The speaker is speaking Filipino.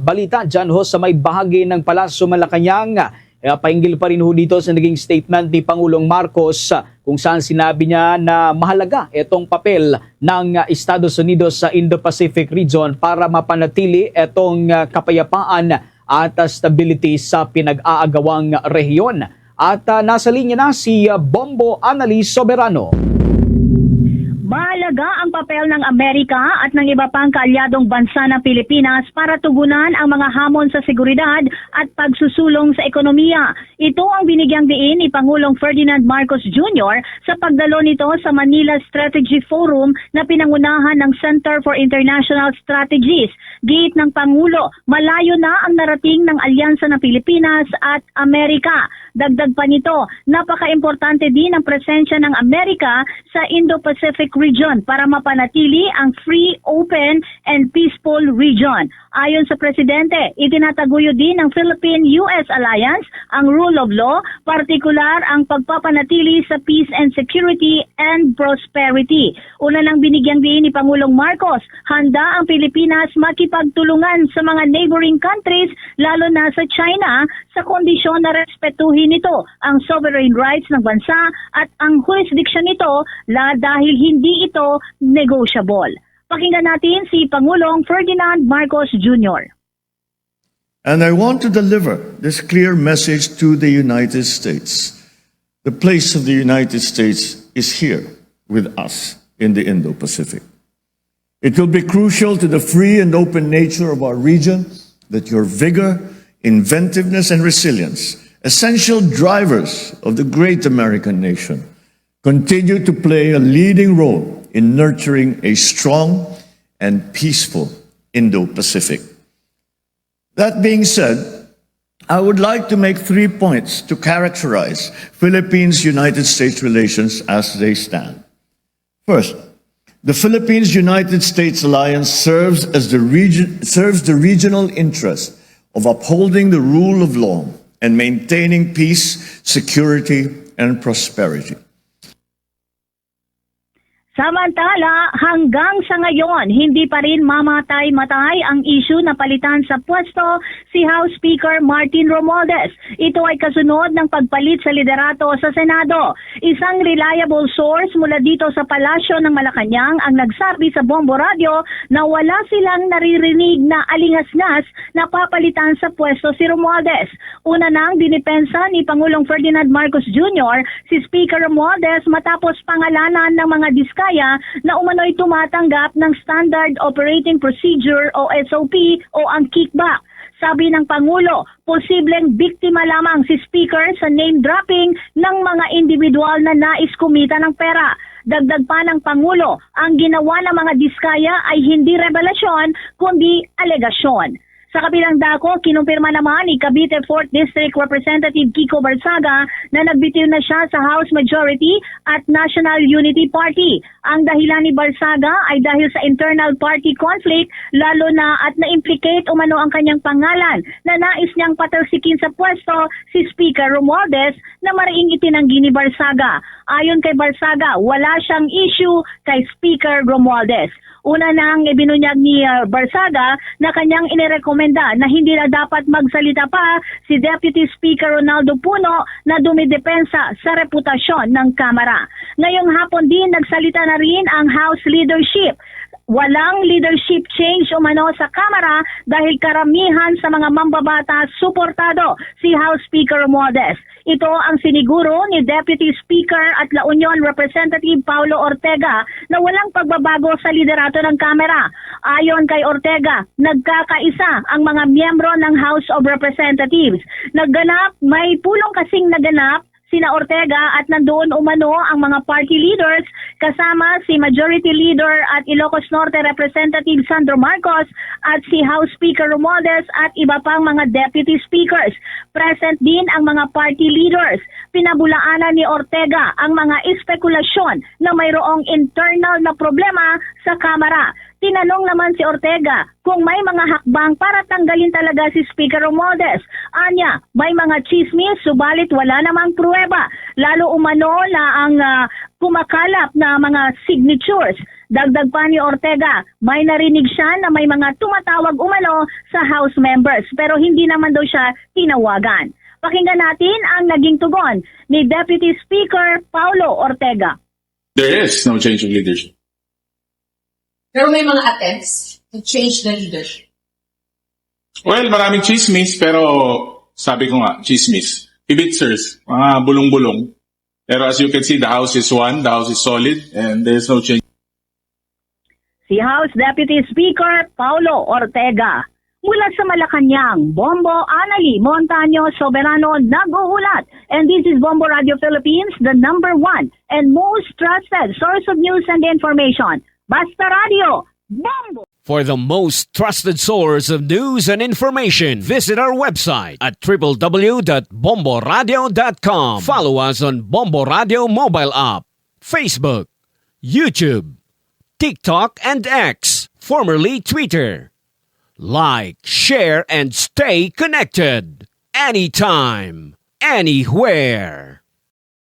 balita dyan ho sa may bahagi ng Palasyo Malacanang. Pahinggil pa rin ho dito sa naging statement ni Pangulong Marcos kung saan sinabi niya na mahalaga itong papel ng Estados Unidos sa Indo-Pacific region para mapanatili itong kapayapaan at stability sa pinag-aagawang rehiyon. At nasa linya na si Bombo Annalise Soberano. Mahalaga ang papel ng Amerika at ng iba pang kaalyadong bansa ng Pilipinas para tugunan ang mga hamon sa seguridad at pagsusulong sa ekonomiya. Ito ang binigyang diin ni Pangulong Ferdinand Marcos Jr. sa pagdalo nito sa Manila Strategy Forum na pinangunahan ng Center for International Strategies. Giit ng Pangulo, malayo na ang narating ng alyansa ng Pilipinas at Amerika. Dagdag pa nito, napaka-importante din ang presensya ng Amerika sa Indo-Pacific region para mapanatili ang free, open, and peaceful region. Ayon sa Presidente, itinataguyod din ng Philippine-US Alliance ang rule of law, partikular ang pagpapanatili sa peace and security and prosperity. Una nang binigyang diin ni Pangulong Marcos, handa ang Pilipinas makipagtulungan sa mga neighboring countries, lalo na sa China, sa kondisyon na respetuhin nito ang sovereign rights ng bansa at ang jurisdiction nito dahil hindi ito negotiable. Pakinggan natin si Pangulong Ferdinand Marcos Jr. And I want to deliver this clear message to the United States. The place of the United States is here with us in the Indo-Pacific. It will be crucial to the free and open nature of our region that your vigor, inventiveness, and resilience, essential drivers of the great American nation, continue to play a leading role in nurturing a strong and peaceful Indo-Pacific. That being said, I would like to make 3 points to characterize Philippines-United States relations as they stand. First, the Philippines-United States alliance serves the regional interest of upholding the rule of law and maintaining peace, security, and prosperity. Samantala, hanggang sa ngayon, hindi pa rin mamatay-matay ang issue na palitan sa pwesto si House Speaker Martin Romualdez. Ito ay kasunod ng pagpalit sa liderato sa Senado. Isang reliable source mula dito sa Palasyo ng Malacanang ang nagsabi sa Bombo Radio na wala silang naririnig na alingas-ngas na papalitan sa pwesto si Romualdez. Una nang dinipensa ni Pangulong Ferdinand Marcos Jr. si Speaker Romualdez matapos pangalanan ng mga na umano'y tumatanggap ng Standard Operating Procedure o SOP o ang kickback. Sabi ng Pangulo, posibleng biktima lamang si Speaker sa name dropping ng mga individual na nais kumita ng pera. Dagdag pa ng Pangulo, ang ginawa ng mga diskaya ay hindi revelasyon kundi alegasyon. Sa kabilang dako, kinumpirma naman ni Cavite 4th District Representative Kiko Barsaga na nagbitiw na siya sa House Majority at National Unity Party. Ang dahilan ni Barsaga ay dahil sa internal party conflict, lalo na at na-implicate umano ang kanyang pangalan na nais niyang patalsikin sa pwesto si Speaker Romualdez na mariing itinanggi ni Barsaga. Ayon kay Barsaga, wala siyang issue kay Speaker Romualdez. Una nang ibinunyag ni Barsaga na kanyang inirekomenda na hindi na dapat magsalita pa si Deputy Speaker Ronaldo Puno na dumidepensa sa reputasyon ng Kamara. Ngayong hapon din nagsalita na rin ang House leadership. Walang leadership change umano sa Kamara dahil karamihan sa mga mambabata suportado si House Speaker Romualdez. Ito ang siniguro ni Deputy Speaker at La Union Representative Paulo Ortega na walang pagbabago sa liderato ng Kamara. Ayon kay Ortega, nagkakaisa ang mga miyembro ng House of Representatives. May pulong kasing naganap sina Ortega at nandoon umano ang mga party leaders kasama si Majority Leader at Ilocos Norte Representative Sandro Marcos at si House Speaker Romualdez at iba pang mga Deputy Speakers. Present din ang mga party leaders. Pinabulaanan ni Ortega ang mga espekulasyon na mayroong internal na problema sa Kamara. Tinanong naman si Ortega kung may mga hakbang para tanggalin talaga si Speaker Romualdez. Anya, may mga chismis subalit wala namang pruweba. Lalo umano na ang kumakalap na mga signatures Dagdag pa ni Ortega, may narinig siya na may mga tumatawag umano sa House members pero hindi naman daw siya tinawagan. Pakinggan natin ang naging tugon ni Deputy Speaker Paulo Ortega. There is no change of leadership. Pero may mga attempts to change the leadership. Well, maraming chismis, pero sabi ko nga, chismis. Kibitzers, mga bulong-bulong. Pero as you can see, the House is one, the House is solid, and there's no change. Si House Deputy Speaker Paulo Ortega. Mula sa Malacanang, Bombo Anali Montaño Soberano nag-uulat. And this is Bombo Radio Philippines, the #1 and most trusted source of news and information. Basta Radio, Bombo! For the most trusted source of news and information, visit our website at www.bomboradio.com. Follow us on Bombo Radio mobile app, Facebook, YouTube, TikTok, and X, formerly Twitter. Like, share, and stay connected. Anytime, anywhere.